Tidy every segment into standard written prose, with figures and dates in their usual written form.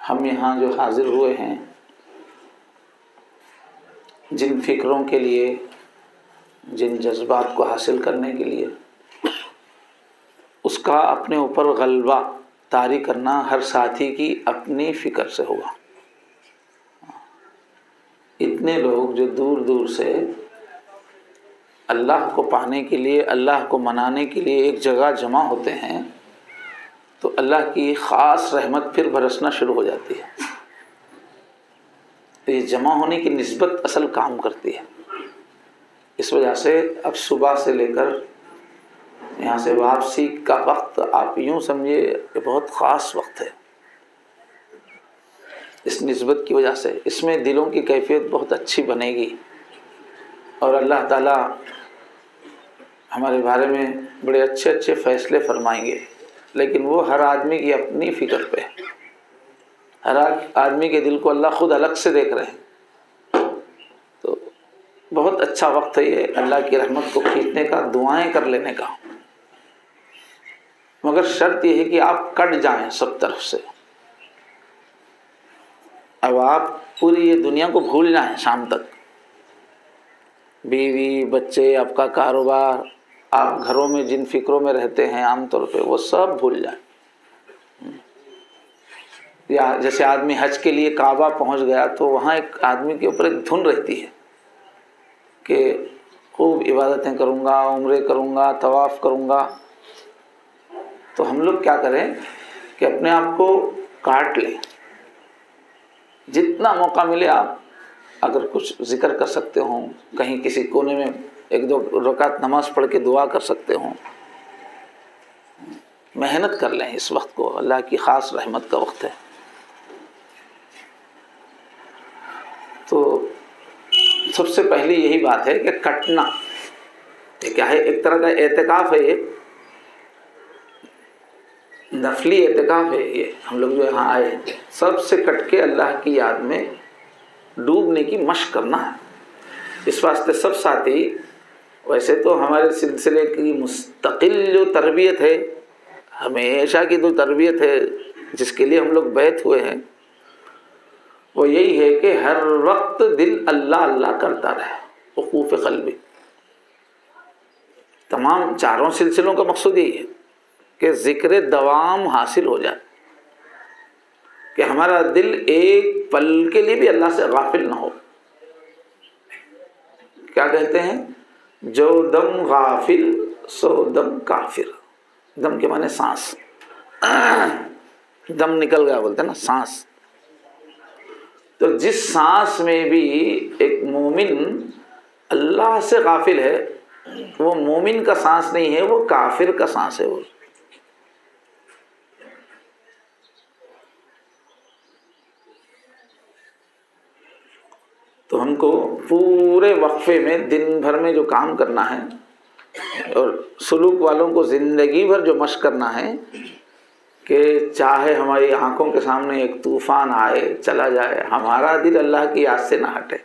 ہم یہاں جو حاضر ہوئے ہیں، جن فکروں کے لیے، جن جذبات کو حاصل کرنے کے لیے، اس کا اپنے اوپر غلبہ طاری کرنا ہر ساتھی کی اپنی فکر سے ہوگا۔ اتنے لوگ جو دور دور سے اللہ کو پانے کے لیے، اللہ کو منانے کے لیے ایک جگہ جمع ہوتے ہیں، تو اللہ کی خاص رحمت پھر برسنا شروع ہو جاتی ہے۔ تو یہ جمع ہونے کی نسبت اصل کام کرتی ہے۔ اس وجہ سے اب صبح سے لے کر یہاں سے واپسی کا وقت آپ یوں سمجھے کہ بہت خاص وقت ہے۔ اس نسبت کی وجہ سے اس میں دلوں کی کیفیت بہت اچھی بنے گی، اور اللہ تعالیٰ ہمارے بارے میں بڑے اچھے اچھے فیصلے فرمائیں گے، لیکن وہ ہر آدمی کی اپنی فکر پہ ہے۔ ہر آدمی کے دل کو اللہ خود الگ سے دیکھ رہے ہیں۔ تو بہت اچھا وقت ہے یہ اللہ کی رحمت کو کھینچنے کا، دعائیں کر لینے کا، مگر شرط یہ ہے کہ آپ کٹ جائیں سب طرف سے۔ اب آپ پوری یہ دنیا کو بھول جائیں شام تک، بیوی بچے، آپ کا کاروبار، آپ گھروں میں جن فکروں میں رہتے ہیں عام طور پہ، وہ سب بھول جائیں۔ یا جیسے آدمی حج کے لیے کعبہ پہنچ گیا تو وہاں ایک آدمی کے اوپر ایک دھن رہتی ہے کہ خوب عبادتیں کروں گا، عمرے کروں گا، طواف کروں گا۔ تو ہم لوگ کیا کریں کہ اپنے آپ کو کاٹ لیں، جتنا موقع ملے آپ اگر کچھ ذکر کر سکتے ہوں، کہیں کسی کونے میں ایک دو رکعت نماز پڑھ کے دعا کر سکتے ہوں، محنت کر لیں۔ اس وقت کو اللہ کی خاص رحمت کا وقت ہے۔ تو سب سے پہلی یہی بات ہے کہ کٹنا، یہ کیا ہے؟ ایک طرح کا اعتکاف ہے، یہ نفلی اعتکاف ہے۔ یہ ہم لوگ جو یہاں آئے ہیں سب سے کٹ کے اللہ کی یاد میں ڈوبنے کی مشق کرنا ہے۔ اس واسطے سب ساتھی، ویسے تو ہمارے سلسلے کی مستقل جو تربیت ہے، ہمیشہ کی جو تربیت ہے جس کے لیے ہم لوگ بیعت ہوئے ہیں، وہ یہی ہے کہ ہر وقت دل اللہ اللہ کرتا رہے، وقوف قلبی۔ تمام چاروں سلسلوں کا مقصود یہی ہے کہ ذکر دوام حاصل ہو جائے، کہ ہمارا دل ایک پل کے لیے بھی اللہ سے غافل نہ ہو۔ کیا کہتے ہیں؟ جو دم غافل سو دم کافر۔ دم کے معنی سانس، دم نکل گیا بولتے ہیں نا، سانس۔ تو جس سانس میں بھی ایک مومن اللہ سے غافل ہے، وہ مومن کا سانس نہیں ہے، وہ کافر کا سانس ہے۔ وہ تو ہم کو پورے وقفے میں دن بھر میں جو کام کرنا ہے، اور سلوک والوں کو زندگی بھر جو مشق کرنا ہے کہ چاہے ہماری آنکھوں کے سامنے ایک طوفان آئے چلا جائے، ہمارا دل اللہ کی یاد سے نہ ہٹے،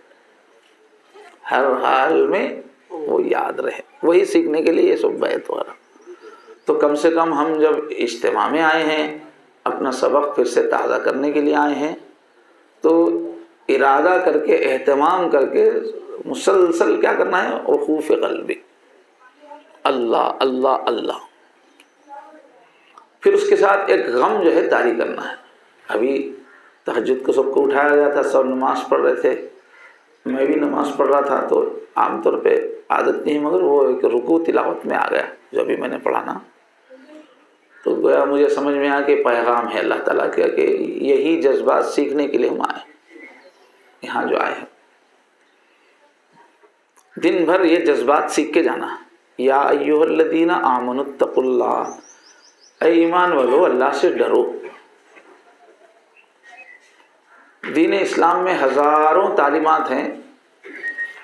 ہر حال میں وہ یاد رہے۔ وہی سیکھنے کے لیے یہ سب بیعت ہو رہا۔ تو کم سے کم ہم جب اجتماع میں آئے ہیں، اپنا سبق پھر سے تازہ کرنے کے لیے آئے ہیں، تو ارادہ کر کے، اہتمام کر کے مسلسل کیا کرنا ہے؟ وقوف قلبی، اللہ اللہ اللہ۔ پھر اس کے ساتھ ایک غم جو ہے طاری کرنا ہے۔ ابھی تہجد کو سب کو اٹھایا گیا تھا، سب نماز پڑھ رہے تھے، میں بھی نماز پڑھ رہا تھا، تو عام طور پہ عادت نہیں، مگر وہ ایک رکوع تلاوت میں آ گیا جو ابھی میں نے پڑھا نا، تو گویا مجھے سمجھ میں آیا کہ پیغام ہے اللہ تعالیٰ کا کہ یہی جذبات سیکھنے کے لیے ہم آئے، یہاں جو آئے ہیں دن بھر یہ جذبات سیکھ کے جانا۔ یا ایھا الذین آمنوا اتقوا اللہ، اے ایمان والو اللہ سے ڈرو۔ دین اسلام میں ہزاروں تعلیمات ہیں،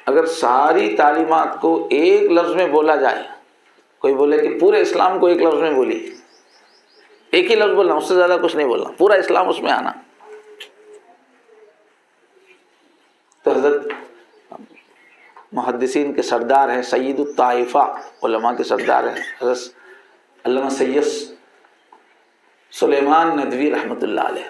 اگر ساری تعلیمات کو ایک لفظ میں بولا جائے، کوئی بولے کہ پورے اسلام کو ایک لفظ میں بولی، ایک ہی لفظ بولنا، اس سے زیادہ کچھ نہیں بولنا، پورا اسلام اس میں آنا، تو حضرت محدثین کے سردار ہیں، سید الطائفہ، علماء کے سردار ہیں حضرت علامہ سید سلیمان ندوی رحمۃ اللہ علیہ،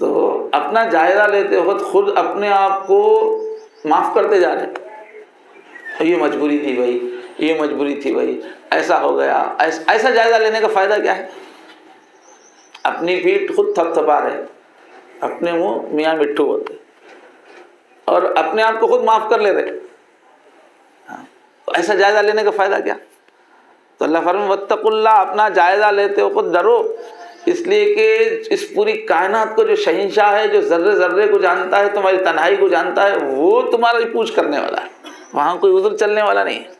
تو اپنا جائزہ لیتے وقت خود اپنے آپ کو معاف کرتے جا رہے ہیں، یہ مجبوری تھی بھائی، یہ مجبوری تھی بھائی، ایسا ہو گیا، ایسا جائزہ لینے کا فائدہ کیا ہے؟ اپنی پیٹھ خود تھپ تھپا رہے، اپنے منہ میاں مٹھو ہوتے، اور اپنے آپ کو خود معاف کر لے رہے، تو ایسا جائزہ لینے کا فائدہ کیا؟ تو اللہ فرمائے واتقوا اللہ، اپنا جائزہ لیتے ہو خود ڈرو، اس لیے کہ اس پوری کائنات کو جو شہنشاہ ہے، جو ذرے ذرے کو جانتا ہے، تمہاری تنہائی کو جانتا ہے، وہ تمہاری پوچھ کرنے والا ہے، وہاں کوئی عذر چلنے والا نہیں ہے،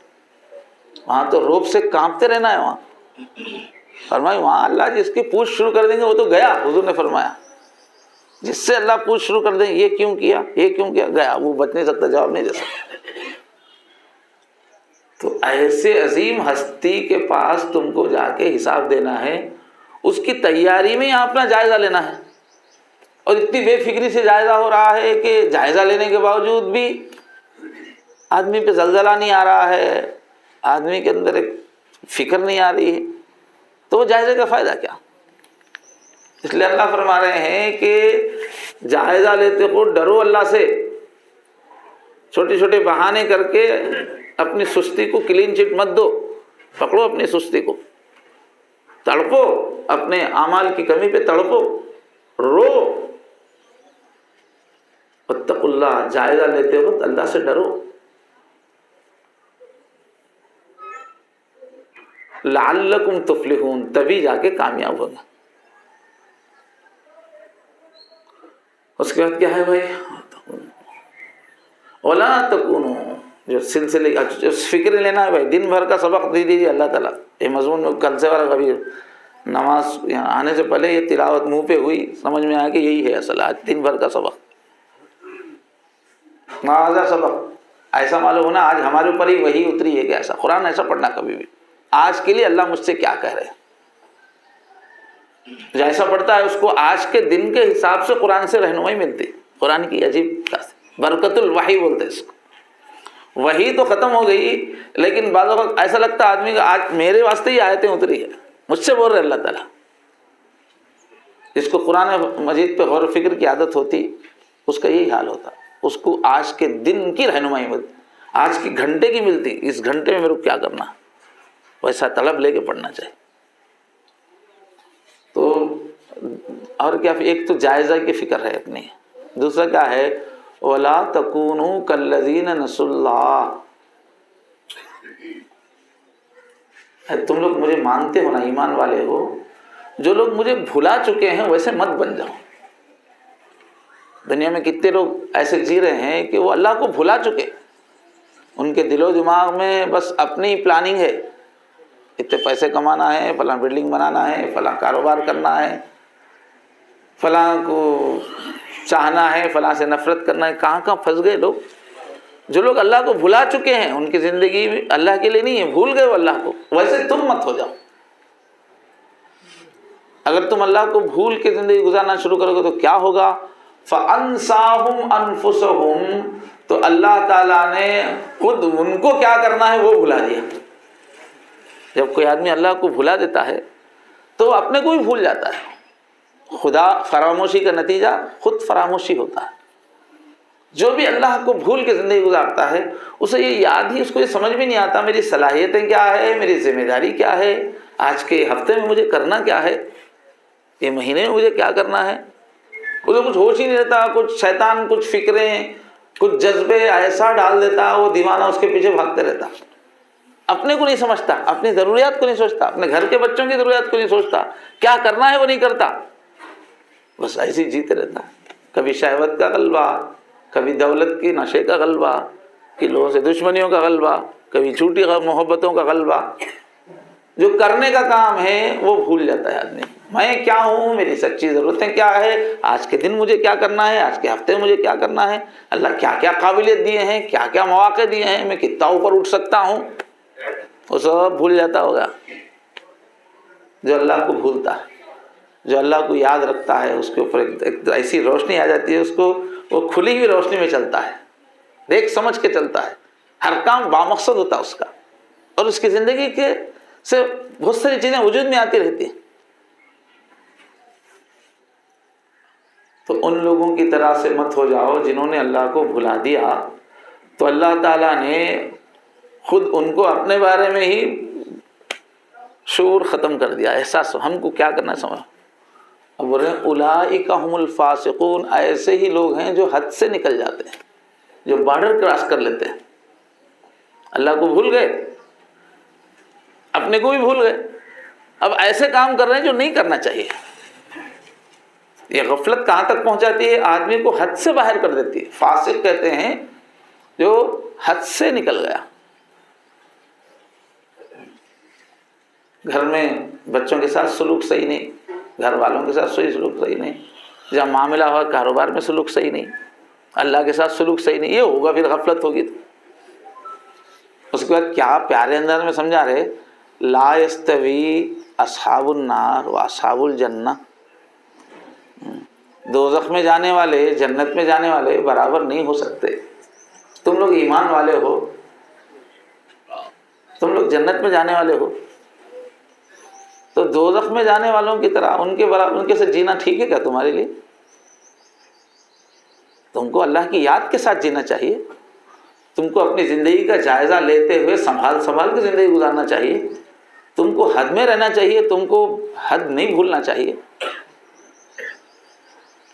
وہاں تو روب سے کانپتے رہنا ہے۔ وہاں فرمایا وہاں اللہ جس کی پوچھ شروع کر دیں گے وہ تو گیا، حضور نے فرمایا جس سے اللہ پوچھ شروع کر دیں یہ کیوں کیا، یہ کیوں کیا، گیا، وہ بچ نہیں سکتا، جواب نہیں دے سکتا۔ تو ایسے عظیم ہستی کے پاس تم کو جا کے حساب دینا ہے، اس کی تیاری میں اپنا جائزہ لینا ہے، اور اتنی بے فکری سے جائزہ ہو رہا ہے کہ جائزہ لینے کے باوجود بھی آدمی پہ زلزلہ نہیں آ رہا ہے، آدمی کے اندر ایک فکر نہیں آ رہی ہے، تو وہ جائزے کا فائدہ کیا؟ اس لیے اللہ فرما رہے ہیں کہ جائزہ لیتے ہو ڈرو اللہ سے، چھوٹے چھوٹے بہانے کر کے اپنی سستی کو کلین چٹ مت دو، پکڑو اپنی سستی کو، تڑپو اپنے اعمال کی کمی پہ، تڑپو، رو، واتقوا اللہ، جائزہ لیتے وقت اللہ سے ڈرو، لعلکم تفلحون، تبھی جا کے کامیاب ہوگا۔ اس کے بعد کیا ہے بھائی؟ وَلَا تَكُونُوا، جو سلسلے جو فکر لینا ہے بھائی، دن بھر کا سبق دے دیجیے اللہ تعالیٰ، یہ مضمون میں کل سے والا کبھی نماز یہاں آنے سے پہلے یہ تلاوت منہ پہ ہوئی، سمجھ میں آیا کہ یہی ہے اصل آج دن بھر کا سبق، مواضع سبق، ایسا معلوم ہونا آج ہمارے اوپر ہی وہی اتری ہے کہ ایسا قرآن ایسا پڑھنا کبھی بھی، آج کے لیے اللہ مجھ سے کیا کہہ رہے ہیں، جیسا پڑھتا ہے اس کو آج کے دن کے حساب سے قرآن سے رہنمائی ملتی، قرآن کی عجیب برکت الوحی بولتے ہیں اس کو، وہی تو ختم ہو گئی، لیکن بعض وقت ایسا لگتا ہے آدمی کا آج میرے واسطے ہی آیتیں اتری ہے، مجھ سے بول رہے اللہ تعالیٰ۔ جس کو قرآن مجید پہ غور و فکر کی عادت ہوتی اس کا یہی حال ہوتا، اس کو آج کے دن کی رہنمائی ملتی، آج کی گھنٹے کی ملتی، اس گھنٹے میں میرے کو کیا کرنا، ویسا طلب لے کے پڑھنا چاہیے۔ تو اور کیا، ایک تو جائزہ کی فکر ہے اپنی، دوسرا کیا ہے وَلَا تَكُونُوا كَالَّذِينَ نَسُوا اللَّهَ، تم لوگ مجھے مانتے ہو نا، ایمان والے ہو، جو لوگ مجھے بھلا چکے ہیں ویسے مت بن جاؤ۔ دنیا میں کتنے لوگ ایسے جی رہے ہیں کہ وہ اللہ کو بھلا چکے، ان کے دل و دماغ میں بس اپنی پلاننگ ہے، اتنے پیسے کمانا ہے، فلاں بلڈنگ بنانا ہے، فلاں کاروبار کرنا ہے، فلاں کو چاہنا ہے، فلاں سے نفرت کرنا ہے، کہاں کہاں پھنس گئے لوگ۔ جو لوگ اللہ کو بھلا چکے ہیں ان کی زندگی میں اللہ کے لیے نہیں ہے، بھول گئے وہ اللہ کو، ویسے تم مت ہو جاؤ۔ اگر تم اللہ کو بھول کے زندگی گزارنا شروع کرو گے تو کیا ہوگا؟ فَأَنْسَاهُمْ أَنفُسَهُمْ، تو اللہ تعالیٰ نے خود ان کو کیا کرنا ہے وہ بھلا دیا۔ جب کوئی آدمی اللہ کو بھلا دیتا ہے تو اپنے کو بھی بھول جاتا ہے، خدا فراموشی کا نتیجہ خود فراموشی ہوتا ہے۔ جو بھی اللہ کو بھول کے زندگی گزارتا ہے اسے یہ یاد ہی، اس کو یہ سمجھ بھی نہیں آتا میری صلاحیتیں کیا ہے، میری ذمہ داری کیا ہے، آج کے ہفتے میں مجھے کرنا کیا ہے، یہ مہینے میں مجھے کیا کرنا ہے، اسے کچھ ہوش ہی نہیں رہتا، کچھ شیطان کچھ فکریں کچھ جذبے ایسا ڈال دیتا، وہ دیوانہ اس کے پیچھے بھاگتے رہتا، اپنے کو نہیں سمجھتا، اپنی ضروریات کو نہیں سوچتا، اپنے گھر کے بچوں کی ضروریات کو نہیں سوچتا، کیا کرنا ہے وہ نہیں کرتا، بس ایسے ہی جیتے رہتا، کبھی شہوت کا غلبہ، کبھی دولت کی نشے کا غلبہ، کہ لوگوں سے دشمنیوں کا غلبہ، کبھی جھوٹی محبتوں کا غلبہ، جو کرنے کا کام ہے وہ بھول جاتا ہے آدمی، میں کیا ہوں، میری سچی ضرورتیں کیا ہے، آج کے دن مجھے کیا کرنا ہے، آج کے ہفتے میں مجھے کیا کرنا ہے، اللہ کیا کیا قابلیت دیے ہیں، کیا کیا مواقع دیے ہیں، میں کتنا اوپر اٹھ سکتا ہوں، وہ سب بھول جاتا ہوگا۔ جو اللہ کو بھولتا ہے، جو اللہ کو یاد رکھتا ہے، اس کے اوپر ایک ایسی روشنی آ جاتی ہے، اس کو وہ کھلی ہوئی روشنی میں چلتا ہے، دیکھ سمجھ کے چلتا ہے، ہر کام بامقصد ہوتا ہے اس کا، اور اس کی زندگی کے سے بہت ساری چیزیں وجود میں آتی رہتی ہیں۔ تو ان لوگوں کی طرح سے مت ہو جاؤ جنہوں نے اللہ کو بھلا دیا، تو اللہ تعالیٰ نے خود ان کو اپنے بارے میں ہی شعور ختم کر دیا، احساس۔ ہم کو کیا کرنا سمجھ، اب بول رہے ہیں اولئک هم الفاسقون، ایسے ہی لوگ ہیں جو حد سے نکل جاتے ہیں، جو بارڈر کراس کر لیتے ہیں، اللہ کو بھول گئے، اپنے کو بھی بھول گئے، اب ایسے کام کر رہے ہیں جو نہیں کرنا چاہیے۔ یہ غفلت کہاں تک پہنچاتی ہے؟ آدمی کو حد سے باہر کر دیتی ہے۔ فاسق کہتے ہیں جو حد سے نکل گیا۔ گھر میں بچوں کے ساتھ سلوک صحیح نہیں، گھر والوں کے ساتھ سلوک صحیح نہیں، جب معاملہ ہوا کاروبار میں سلوک صحیح نہیں، اللہ کے ساتھ سلوک صحیح نہیں، یہ ہوگا پھر غفلت ہوگی۔ تو اس کے بعد کیا پیارے انداز میں سمجھا رہے، لا یستوی اصحاب النار و اصحاب الجنہ، دوزخ میں جانے والے جنت میں جانے والے برابر نہیں ہو سکتے۔ تم لوگ ایمان والے ہو، تم لوگ جنت میں جانے والے ہو، تو دوزخ میں جانے والوں کی طرح ان کے برابر ان کے ساتھ جینا ٹھیک ہے کیا تمہارے لیے؟ تم کو اللہ کی یاد کے ساتھ جینا چاہیے، تم کو اپنی زندگی کا جائزہ لیتے ہوئے سنبھال کے زندگی گزارنا چاہیے، تم کو حد میں رہنا چاہیے، تم کو حد نہیں بھولنا چاہیے۔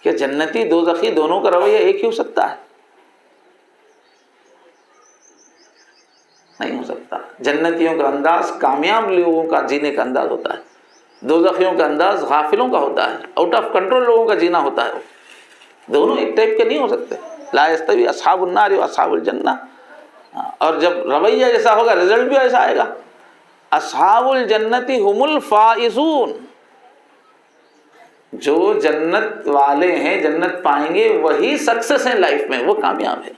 کہ جنتی دوزخی دونوں کا رویہ ایک ہی ہو سکتا ہے؟ نہیں ہو سکتا۔ جنتیوں کا انداز کامیاب لوگوں کا جینے کا انداز ہوتا ہے، دوزخیوں کا انداز غافلوں کا ہوتا ہے، آؤٹ آف کنٹرول لوگوں کا جینا ہوتا ہے۔ دونوں ایک ٹائپ کے نہیں ہو سکتے۔ لا یستوی اصحاب النار و اصحاب الجنہ، اور جب رویہ ایسا ہوگا رزلٹ بھی ایسا آئے گا۔ اصحاب الجنتی هم الفائزون، جو جنت والے ہیں جنت پائیں گے وہی سکسیس ہیں لائف میں، وہ کامیاب ہے۔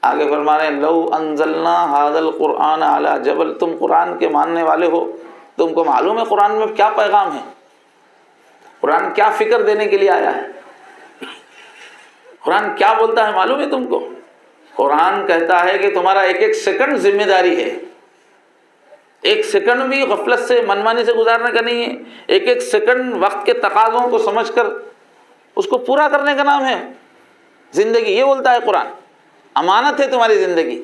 آگے فرما رہے ہیں لو انزلنا ھذا القرآن علی جبل، تم قرآن کے ماننے والے ہو، تم کو معلوم ہے قرآن میں کیا پیغام ہے، قرآن کیا فکر دینے کے لیے آیا ہے، قرآن کیا بولتا ہے معلوم ہے تم کو؟ قرآن کہتا ہے کہ تمہارا ایک ایک سیکنڈ ذمہ داری ہے، ایک سیکنڈ بھی غفلت سے منمانی سے گزارنے کا نہیں ہے، ایک ایک سیکنڈ وقت کے تقاضوں کو سمجھ کر اس کو پورا کرنے کا نام ہے زندگی۔ یہ بولتا ہے قرآن، امانت ہے تمہاری زندگی۔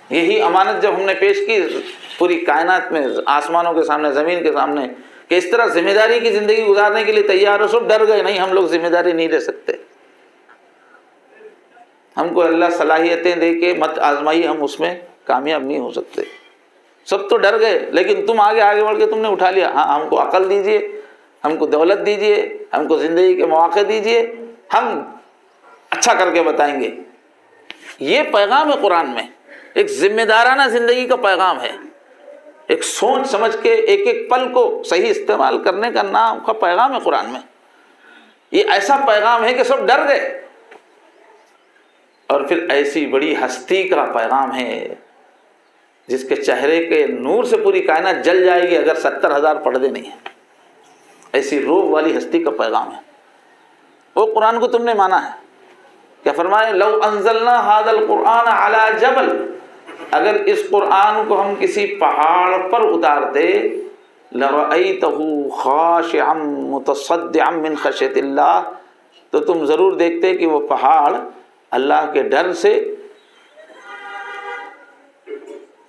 یہی امانت جب ہم نے پیش کی پوری کائنات میں، آسمانوں کے سامنے زمین کے سامنے، کہ اس طرح ذمہ داری کی زندگی گزارنے کے لیے تیار ہو، سب ڈر گئے، نہیں ہم لوگ ذمہ داری نہیں لے سکتے، ہم کو اللہ صلاحیتیں دے کے مت آزمائی، ہم اس میں کامیاب نہیں ہو سکتے۔ سب تو ڈر گئے، لیکن تم آگے بڑھ کے تم نے اٹھا لیا، ہاں ہم کو عقل دیجئے، ہم کو دولت دیجئے، ہم کو زندگی کے مواقع دیجئے، ہم اچھا کر کے بتائیں گے۔ یہ پیغام ہے قرآن میں، ایک ذمہ دارانہ زندگی کا پیغام ہے، ایک سوچ سمجھ کے ایک ایک پل کو صحیح استعمال کرنے کا نام کا پیغام ہے قرآن میں۔ یہ ایسا پیغام ہے کہ سب ڈر گئے، اور پھر ایسی بڑی ہستی کا پیغام ہے جس کے چہرے کے نور سے پوری کائنات جل جائے گی اگر 70,000 پردے نہیں ہیں، ایسی روح والی ہستی کا پیغام ہے۔ وہ قرآن کو تم نے مانا ہے، کیا فرمائے لو انزلنا ھذا القرآن علی جبل، اگر اس قرآن کو ہم کسی پہاڑ پر اتارتے، لرأیتہ خاشعا متصدعا من خشیۃ اللہ، تو تم ضرور دیکھتے کہ وہ پہاڑ اللہ کے ڈر سے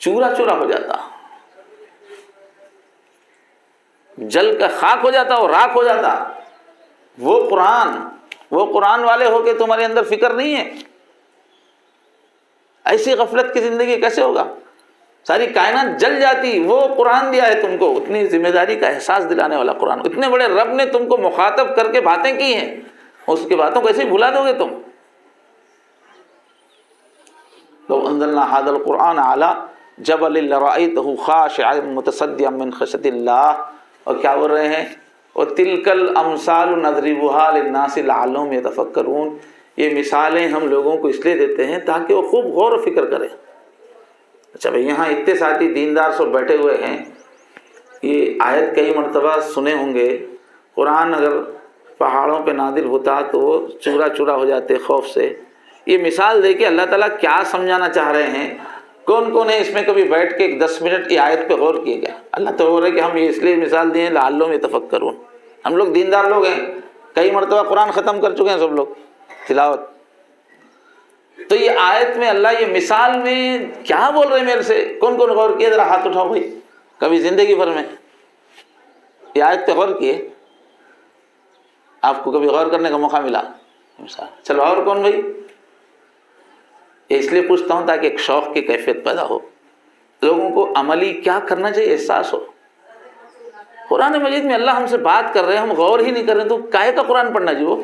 چورا چورا ہو جاتا، جل کا خاک ہو جاتا اور راکھ ہو جاتا۔ وہ قرآن والے ہو کے تمہارے اندر فکر نہیں ہے، ایسی غفلت کی زندگی کیسے ہوگا؟ ساری کائنات جل جاتی، وہ قرآن دیا ہے تم کو، اتنی ذمہ داری کا احساس دلانے والا قرآن، اتنے بڑے رب نے تم کو مخاطب کر کے باتیں کی ہیں، اس کی باتوں کو ایسے ہی بھلا دو گے تم؟ لو انزلنا ھذا القرآن علی جبل لرأیتہ خاشعا متصدعا من خشیۃ اللہ، اور کیا بول رہے ہیں؟ وَتِلْكَ الْأَمْثَالُ نَضْرِبُهَا لِلنَّاسِ لَعَلَّهُمْ يَتَفَكَّرُونَ، یہ مثالیں ہم لوگوں کو اس لیے دیتے ہیں تاکہ وہ خوب غور و فکر کریں۔ اچھا بھائی، یہاں اتنے ساتھی دیندار سب بیٹھے ہوئے ہیں، یہ آیت کئی مرتبہ سنے ہوں گے، قرآن اگر پہاڑوں پہ نازل ہوتا تو وہ چورا چورا ہو جاتے خوف سے۔ یہ مثال دے کے اللہ تعالیٰ کیا سمجھانا چاہ رہے ہیں؟ کون کون ہے اس میں کبھی بیٹھ کے 10 منٹ کی آیت پہ غور کیے گیا؟ اللہ تو ہو رہا ہے کہ ہم یہ اس لیے مثال دیے لعلہم یتفکرون. ہم لوگ دیندار لوگ ہیں، کئی مرتبہ قرآن ختم کر چکے ہیں سب لوگ تلاوت. تو یہ آیت میں اللہ یہ مثال میں کیا بول رہے ہیں میرے سے؟ کون کون غور کیے؟ ذرا ہاتھ اٹھاؤ بھائی. کبھی زندگی بھر میں یہ آیت پہ غور کیے؟ آپ کو کبھی غور کرنے کا موقع ملا؟ چلو اور کون بھائی؟ یہ اس لیے پوچھتا ہوں تاکہ ایک شوق کی کیفیت پیدا ہو، لوگوں کو عملی کیا کرنا چاہیے احساس ہو. قرآن مجید میں اللہ ہم سے بات کر رہے ہیں، ہم غور ہی نہیں کر رہے، تو کاہے کا قرآن پڑھنا جی؟ وہ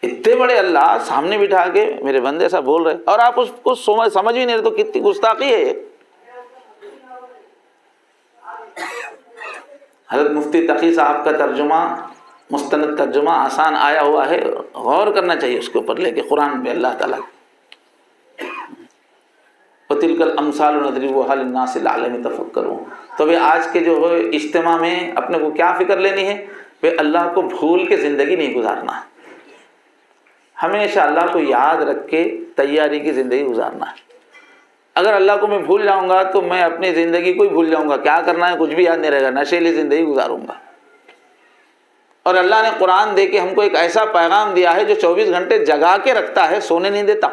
اتنے بڑے اللہ سامنے بٹھا کے میرے بندے ایسا بول رہے اور آپ اس کو سمجھ بھی نہیں رہے، تو کتنی گستاخی ہے یہ. حضرت مفتی تقی صاحب کا ترجمہ، مستند ترجمہ آسان آیا ہوا ہے، غور کرنا چاہیے اس کے اوپر لے کے قرآن پہ اللہ تعالیٰ. وَتِلْكَ الْأَمْثَالُ نَضْرِبُهَا لِلنَّاسِ لَعَلَّهُمْ يَتَفَكَّرُونَ. تو آج کے جو اجتماع میں اپنے کو کیا فکر لینی ہے؟ کہ اللہ کو بھول کے زندگی نہیں گزارنا ہے، ہمیشہ اللہ کو یاد رکھ کے تیاری کی زندگی گزارنا ہے. اگر اللہ کو میں بھول جاؤں گا تو میں اپنی زندگی کو ہی بھول جاؤں گا، کیا کرنا ہے کچھ بھی یاد نہیں رہے گا، نشیلی زندگی گزاروں گا. اور اللہ نے قرآن دے کے ہم کو ایک ایسا پیغام دیا ہے جو 24 گھنٹے جگا کے رکھتا ہے، سونے نہیں دیتا.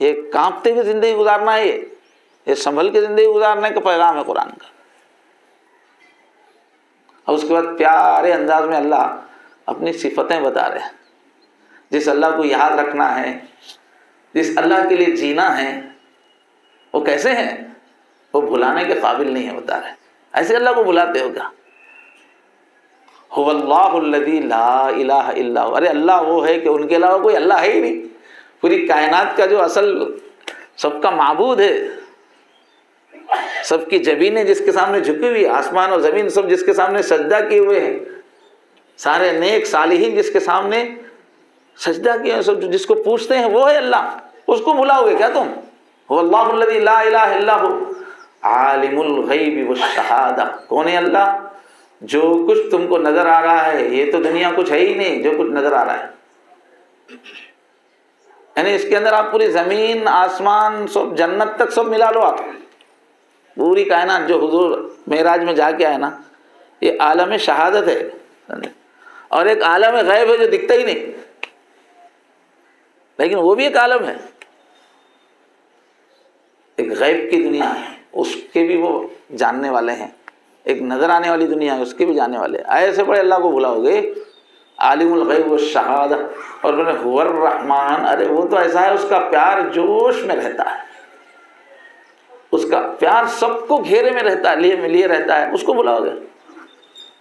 یہ کانپتے ہوئے زندگی گزارنا ہے، یہ سنبھل کے زندگی گزارنے کا پیغام ہے قرآن کا. اور اس کے بعد پیارے انداز میں اللہ اپنی صفتیں بتا رہے ہیں. جس اللہ کو یاد رکھنا ہے، جس اللہ کے لیے جینا ہے، وہ کیسے ہیں؟ وہ بھلانے کے قابل نہیں ہے، بتا رہے ہیں. ایسے اللہ کو بھلاتے ہو کیا؟ هو اللہ الذی لا الہ الا هو. ارے اللہ وہ ہے کہ ان کے علاوہ کوئی اللہ ہے ہی نہیں. پوری کائنات کا جو اصل سب کا معبود ہے، سب کی جبینیں جس کے سامنے جھکی ہوئی، آسمان اور زمین سب جس کے سامنے سجدہ کیے ہوئے ہیں، سارے نیک صالحین جس کے سامنے سجدہ کیے ہیں، سب جس کو پوچھتے ہیں وہ ہے اللہ. اس کو بھلاؤ گے کیا تم؟ هو اللہ الذی لا الہ الا هو عالم الغیب والشہادہ. کون ہے اللہ؟ جو کچھ تم کو نظر آ رہا ہے، یہ تو دنیا کچھ ہے ہی نہیں، جو کچھ نظر آ رہا ہے، یعنی اس کے اندر آپ پوری زمین آسمان سب جنت تک سب ملا لو، آپ پوری کائنات جو حضور معراج میں جا کے آئے نا، یہ عالم شہادت ہے. اور ایک عالم غیب ہے جو دکھتا ہی نہیں، لیکن وہ بھی ایک عالم ہے، ایک غیب کی دنیا ہے، اس کے بھی وہ جاننے والے ہیں. ایک نظر آنے والی دنیا ہے، اس کے بھی جاننے والے. ایسے بڑے اللہ کو بھلاؤ گے؟ عالم الغیب والشہادہ. اور بولے هو الرحمن. ارے وہ تو ایسا ہے، اس کا پیار جوش میں رہتا ہے، اس کا پیار سب کو گھیرے میں رہتا ہے، لیے رہتا ہے. اس کو بھلاؤ گے؟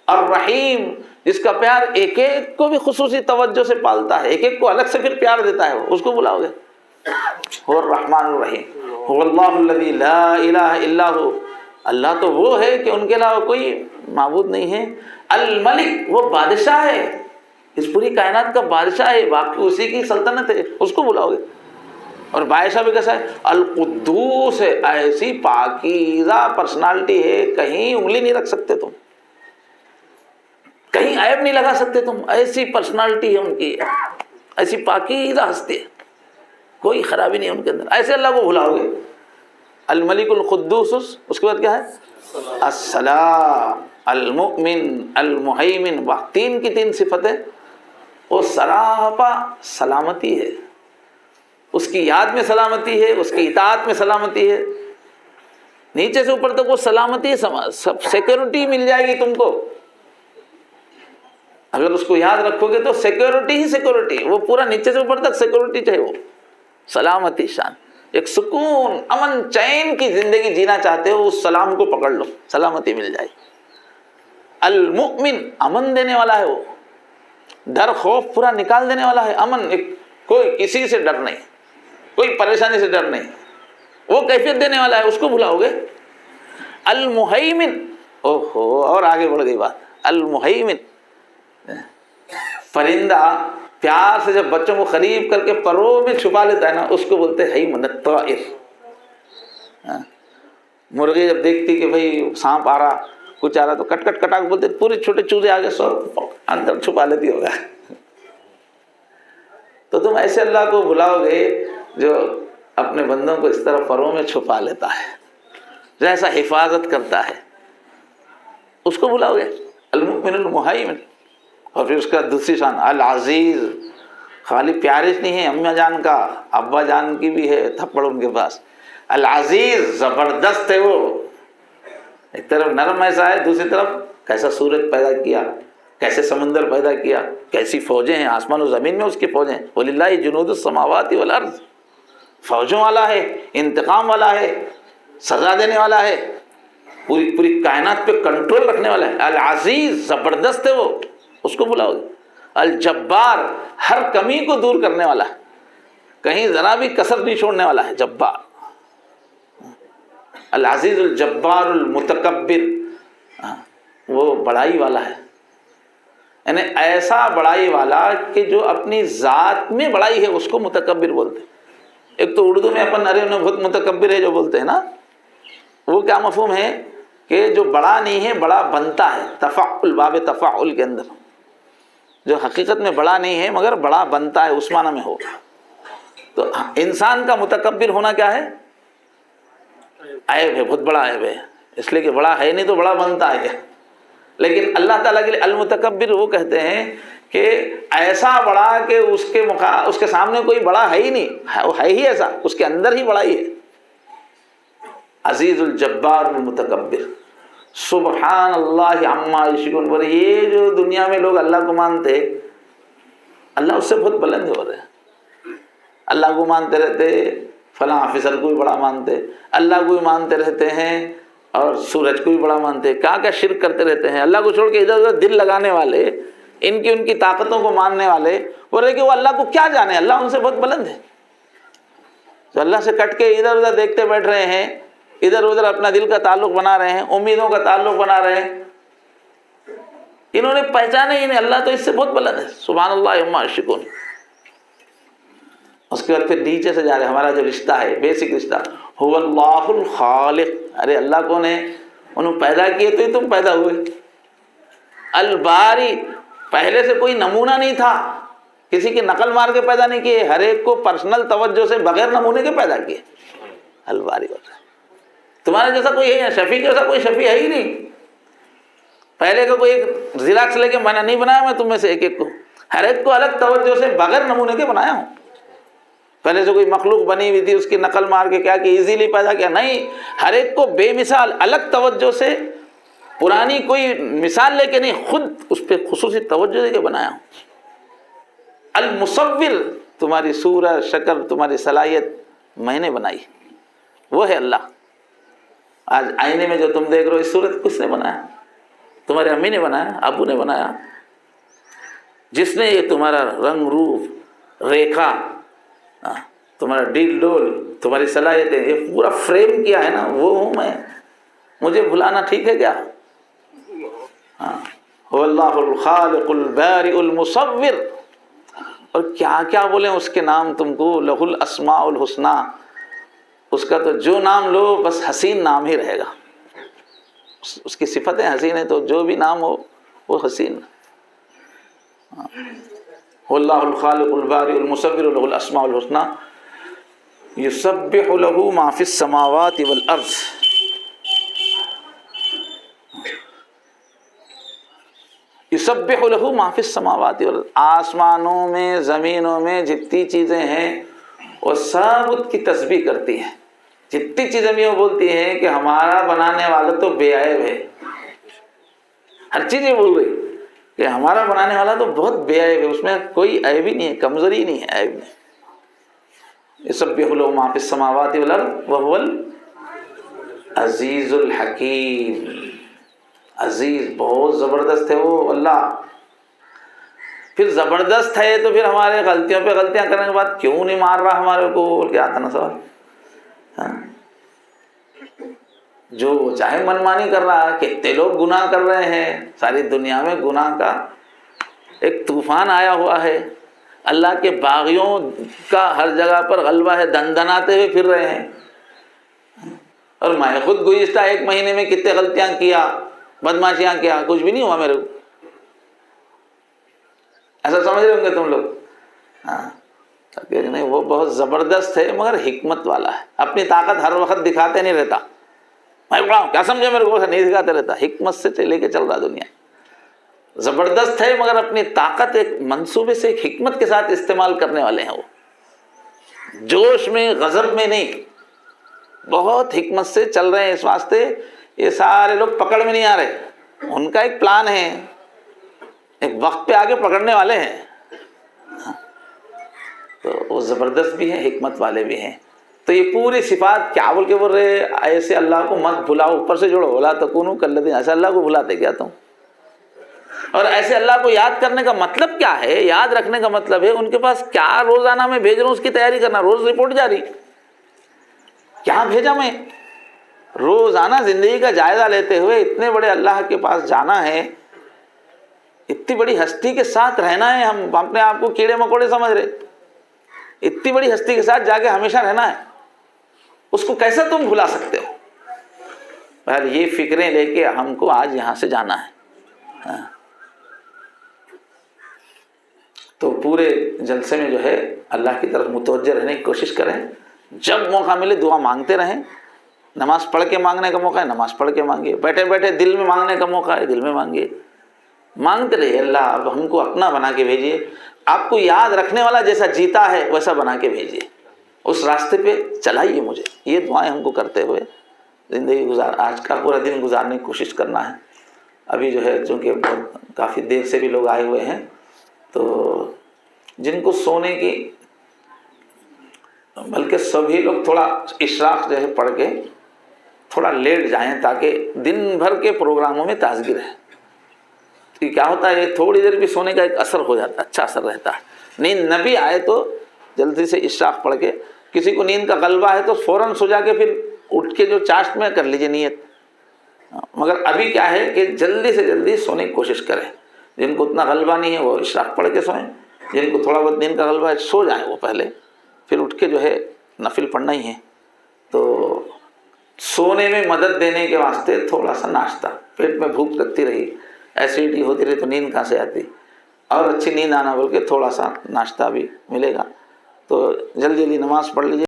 الرحیم، جس کا پیار ایک ایک کو بھی خصوصی توجہ سے پالتا ہے، ایک ایک کو الگ سے پھر پیار دیتا ہے، اس کو بھلاؤ گے؟ هو الرحمن الرحیم. هو اللہ الذی لا الہ الا هو. اللہ تو وہ ہے کہ ان کے علاوہ کوئی معبود نہیں ہے. الملک، وہ بادشاہ ہے، اس پوری کائنات کا بادشاہ ہے، باقی اسی کی سلطنت ہے، اس کو بلاؤ گے؟ اور بادشاہ بھی کیسا ہے؟ القدوس ہے، ایسی پاکیزہ پرسنالٹی ہے، کہیں انگلی نہیں رکھ سکتے تم، کہیں عیب نہیں لگا سکتے تم. ایسی پرسنالٹی ہے ان کی، ایسی پاکیزہ ہستی ہے، کوئی خرابی نہیں ان کے اندر. ایسے اللہ کو بھلاؤ گے؟ الملک القدوس. اس کے بعد کیا ہے؟ السلام، المؤمن، المہیمن. وہ تین کی تین صفتیں. وہ سراپا سلامتی ہے، اس کی یاد میں سلامتی ہے، اس کی اطاعت میں سلامتی ہے، نیچے سے اوپر تک وہ سلامتی ہے، سب سیکورٹی مل جائے گی تم کو. اگر اس کو یاد رکھو گے تو سیکورٹی ہی سیکورٹی، وہ پورا نیچے سے اوپر تک سیکورٹی چاہے، وہ سلامتی شان. ایک سکون امن چین کی زندگی جینا چاہتے ہو، اس سلام کو پکڑ لو، سلامتی مل جائے. المؤمن، امن دینے والا ہے، وہ ڈر خوف پورا نکال دینے والا ہے. امن، کوئی کسی سے ڈر نہیں، کوئی پریشانی سے ڈر نہیں، وہ کیفیت دینے والا ہے، اس کو بھلاؤ گے؟ المہیمن. اوہو، اور آگے بڑھ گئی بات. المہیمن، پرندہ پیار سے جب بچوں کو قریب کر کے پروں میں چھپا لیتا ہے نا، اس کو بولتے ہیں من الطائر. مرغی جب دیکھتی کہ بھئی سانپ آ رہا، کچھ آ رہا، تو کٹ کٹ کٹا کے بولتے، پورے چھوٹے چوزے آگے سب اندر چھپا لیتی ہوگا. تو تم ایسے اللہ کو بھلاؤ گے جو اپنے بندوں کو اس طرح پروں میں چھپا لیتا ہے، جیسا حفاظت کرتا ہے، اس کو بلاؤ گے المؤمن المہیمن۔ اور پھر اس کا دوسری شان العزیز، خالی پیارش نہیں ہے امی جان کا، ابا جان کی بھی ہے تھپڑ ان کے پاس۔ العزیز، زبردست ہے وہ، ایک طرف نرم ایسا ہے، دوسری طرف کیسا سورج پیدا کیا، کیسے سمندر پیدا کیا، کیسی فوجیں ہیں آسمان و زمین میں اس کی فوجیں، وَلِلَّهِ جُنُودُ السَّمَاوَاتِ وَالْأَرْضِ، فوجوں والا ہے، انتقام والا ہے، سزا دینے والا ہے، پوری کائنات پہ کنٹرول رکھنے والا ہے۔ العزیز، زبردست ہے وہ، اس کو بلاؤ گے۔ الجبار، ہر کمی کو دور کرنے والا ہے، کہیں ذرا بھی کسر نہیں چھوڑنے والا ہے، جبار۔ العزیز الجبار المتکبر، وہ بڑائی والا ہے، یعنی ایسا بڑائی والا کہ جو اپنی ذات میں بڑائی ہے اس کو متکبر بولتے ہیں۔ ایک تو اردو میں اپن ارے انہیں بہت متکبر ہے جو بولتے ہیں نا، وہ کیا مفہوم ہے کہ جو بڑا نہیں ہے بڑا بنتا ہے، تفعل، باب تفعل کے اندر، جو حقیقت میں بڑا نہیں ہے مگر بڑا بنتا ہے، اس معنی میں ہو۔ تو انسان کا متکبر ہونا کیا ہے؟ عیب ہے، بہت بڑا عیب ہے، اس لیے کہ بڑا ہے نہیں تو بڑا بنتا ہے کیا۔ لیکن اللہ تعالیٰ کے لیے المتکبر وہ کہتے ہیں کہ ایسا بڑا کہ اس کے سامنے کوئی بڑا ہے ہی نہیں، وہ ہے ہی ایسا، اس کے اندر ہی بڑائی ہے۔ عزیز الجبار المتکبر، سبحان اللہ عما یشرکون۔ اور یہ جو دنیا میں لوگ اللہ کو مانتے، اللہ اس سے بہت بلند ہو رہے ہیں۔ اللہ کو مانتے رہتے، فلاں آفیسر کو بھی بڑا مانتے، اللہ کو بھی مانتے رہتے ہیں، اور سورج کو بھی بڑا مانتے، کیا کیا شرک کرتے رہتے ہیں۔ اللہ کو چھوڑ کے ادھر ادھر دل لگانے والے، ان کی طاقتوں کو ماننے والے، بول رہے کہ وہ اللہ کو کیا جانے، اللہ ان سے بہت بلند ہے۔ تو اللہ سے کٹ کے ادھر ادھر دیکھتے بیٹھ رہے ہیں، ادھر ادھر اپنا دل کا تعلق بنا رہے ہیں، امیدوں کا تعلق بنا رہے ہیں، انہوں نے پہچانا ہی نہیں اللہ تو اس سے بہت بلند ہے۔ سبحان اللہ عما یشرکون۔ اس کے بعد پھر نیچے سے جا رہے، ہمارا جو رشتہ ہے، بیسک رشتہ، هو اللہ الخالق، ارے اللہ کون ہے؟ انہوں پیدا کیے تو ہی تم پیدا ہوئے۔ الباری، پہلے سے کوئی نمونہ نہیں تھا، کسی کی نقل مار کے پیدا نہیں کیے، ہر ایک کو پرسنل توجہ سے بغیر نمونے کے پیدا کیے۔ الباری، تمہارے جیسا کوئی ہے، شفیع جیسا کوئی شفیع ہے ہی نہیں۔ پہلے کا کوئی ایک زیراکس لے کے میں نے نہیں بنایا، میں تم میں سے ایک ایک کو، ہر ایک کو الگ توجہ سے بغیر نمونے کے بنایا ہوں۔ پہلے سے کوئی مخلوق بنی ہوئی تھی، اس کی نقل مار کے کیا کہ ایزیلی پیدا کیا، نہیں، ہر ایک کو بے مثال الگ توجہ سے، پرانی کوئی مثال لے کے نہیں، خود اس پہ خصوصی توجہ دے کے بنایا ہوں۔ المصور، تمہاری صورت شکل تمہاری صلاحیت میں نے بنائی، وہ ہے اللہ۔ آج آئینے میں جو تم دیکھ رہے ہو، اس صورت کس نے بنایا؟ تمہارے امی نے بنایا، ابو نے بنایا۔ جس نے یہ تمہارا رنگ روپ ریکھا، تمہارا ڈیل ڈول، تمہاری صلاحیتیں، یہ پورا فریم کیا ہے نا، وہ ہوں میں۔ مجھے بھلانا ٹھیک ہے کیا؟ هو اللہ الخالق البارئ المصور۔ اور کیا کیا بولیں اس کے نام تم کو، لہ الاسماء الحسنی، اس کا تو جو نام لو بس حسین نام ہی رہے گا، اس کی صفتیں حسین ہیں، تو جو بھی نام ہو وہ حسین۔ هو اللہ الخالق البارئ المصور لہ الاسماء الحسنی یسبح لہ ما فی السماوات والارض۔ یسبح لہ ما فی السماوات والارض، آسمانوں میں زمینوں میں جتنی چیزیں ہیں وہ سب اس کی تسبیح کرتی ہیں۔ جتنی چیزیں بھی وہ بولتی ہیں کہ ہمارا بنانے والا تو بے عیب ہے، ہر چیز یہ بول رہی کہ ہمارا بنانے والا تو بہت بے عیب ہے، اس میں کوئی عیب ہی نہیں ہے، کمزوری نہیں ہے، عیب نہیں۔ یسبح لہ ما فی السماوات والارض وہو العزیز الحکیم۔ عزیز، بہت زبردست ہے وہ اللہ۔ پھر زبردست ہے تو پھر ہمارے غلطیوں پہ غلطیاں کرنے کے بعد کیوں نہیں مار رہا ہمارے کو، کیا آتا نا سوال۔ جو چاہے منمانی کر رہا ہے، کتنے لوگ گناہ کر رہے ہیں، ساری دنیا میں گناہ کا ایک طوفان آیا ہوا ہے، اللہ کے باغیوں کا ہر جگہ پر غلبہ ہے، دندناتے ہوئے پھر رہے ہیں۔ اور میں خود گزشتہ 1 مہینے میں کتنے غلطیاں کیا، بدماشیاں کیا، کچھ بھی نہیں ہوا میرے کو، ایسا سمجھ رہے ہوں گے تم لوگ۔ کہ نہیں وہ بہت زبردست ہے مگر حکمت والا ہے، اپنی طاقت ہر وقت دکھاتے نہیں رہتا، میں بڑا ہوں کیا سمجھے میرے کو، نہیں دکھاتے رہتا، حکمت سے لے کے چل رہا دنیا، زبردست ہے مگر اپنی طاقت ایک منصوبے سے ایک حکمت کے ساتھ استعمال کرنے والے ہیں، وہ جوش میں غضب میں نہیں، بہت حکمت سے چل رہے ہیں، اس واسطے یہ سارے لوگ پکڑ میں نہیں آ رہے، ان کا ایک پلان ہے، ایک وقت پہ آگے پکڑنے والے ہیں، تو وہ زبردست بھی ہیں، حکمت والے بھی ہیں۔ تو یہ پوری صفات کیا بول کے بول رہے، ایسے اللہ کو مت بھلاؤ، اوپر سے جوڑو، وَلَا تَكُونُوا كَالَّذِينَ، ایسے اللہ کو بھلاتے کیا تم؟ اور ایسے اللہ کو یاد کرنے کا مطلب کیا ہے، یاد رکھنے کا مطلب ہے ان کے پاس کیا روزانہ میں بھیج رہا ہوں اس کی تیاری کرنا، روز رپورٹ جاری، کیا بھیجا میں، روزانہ زندگی کا جائزہ لیتے ہوئے اتنے بڑے اللہ کے پاس جانا ہے، اتنی بڑی ہستی کے ساتھ رہنا ہے، ہم اپنے آپ کو کیڑے مکوڑے سمجھ رہے، اتنی بڑی ہستی کے ساتھ جا کے ہمیشہ رہنا ہے، اس کو کیسے تم بھلا سکتے ہو؟ بہرحال یہ فکریں لے کے ہم کو آج یہاں سے جانا ہے۔ تو پورے جلسے میں جو ہے اللہ کی طرف متوجہ رہنے کی کوشش کریں، جب موقع ملے دعا مانگتے رہیں، نماز پڑھ کے مانگنے کا موقع ہے نماز پڑھ کے مانگیے، بیٹھے بیٹھے دل میں مانگنے کا موقع ہے دل میں مانگیے، مانگتے رہیے اللہ اب ہم کو اپنا بنا کے بھیجیے، آپ کو یاد رکھنے والا جیسا جیتا ہے ویسا بنا کے بھیجیے، اس راستے پہ چلائیے مجھے، یہ دعائیں ہم کو کرتے ہوئے زندگی آج کا پورا دن گزارنے کی کوشش کرنا ہے۔ ابھی جو ہے چونکہ بہت کافی دیر سے بھی لوگ آئے ہوئے ہیں، تو جن کو سونے کی، بلکہ سبھی لوگ تھوڑا اشراق جو ہے پڑھ کے تھوڑا لیٹ جائیں تاکہ دن بھر کے پروگراموں میں تازگی رہے، کہ کیا ہوتا ہے یہ تھوڑی دیر بھی سونے کا ایک اثر ہو جاتا ہے، اچھا اثر رہتا ہے، نیند نہ بھی آئے تو جلدی سے اشراق پڑھ کے، کسی کو نیند کا غلبہ ہے تو فوراً سو جا کے پھر اٹھ کے جو چاشت میں کر لیجیے نیت، مگر ابھی کیا ہے کہ جلدی سے جلدی سونے کی کوشش کریں، جن کو اتنا غلبہ نہیں ہے وہ اشراق پڑھ کے سوئیں، جن کو تھوڑا بہت نیند کا غلبہ ہے سو جائیں وہ پہلے، پھر اٹھ کے جو ہے نفل پڑھنا ہی ہے۔ تو سونے میں مدد دینے کے واسطے تھوڑا سا ناشتہ، پیٹ میں بھوک لگتی رہی، ایسیڈیٹی ہوتی رہی تو نیند کہاں سے آتی، اور اچھی نیند آنا بول کے تھوڑا سا ناشتہ بھی ملے گا، تو جلدی جلدی نماز پڑھ لیجیے۔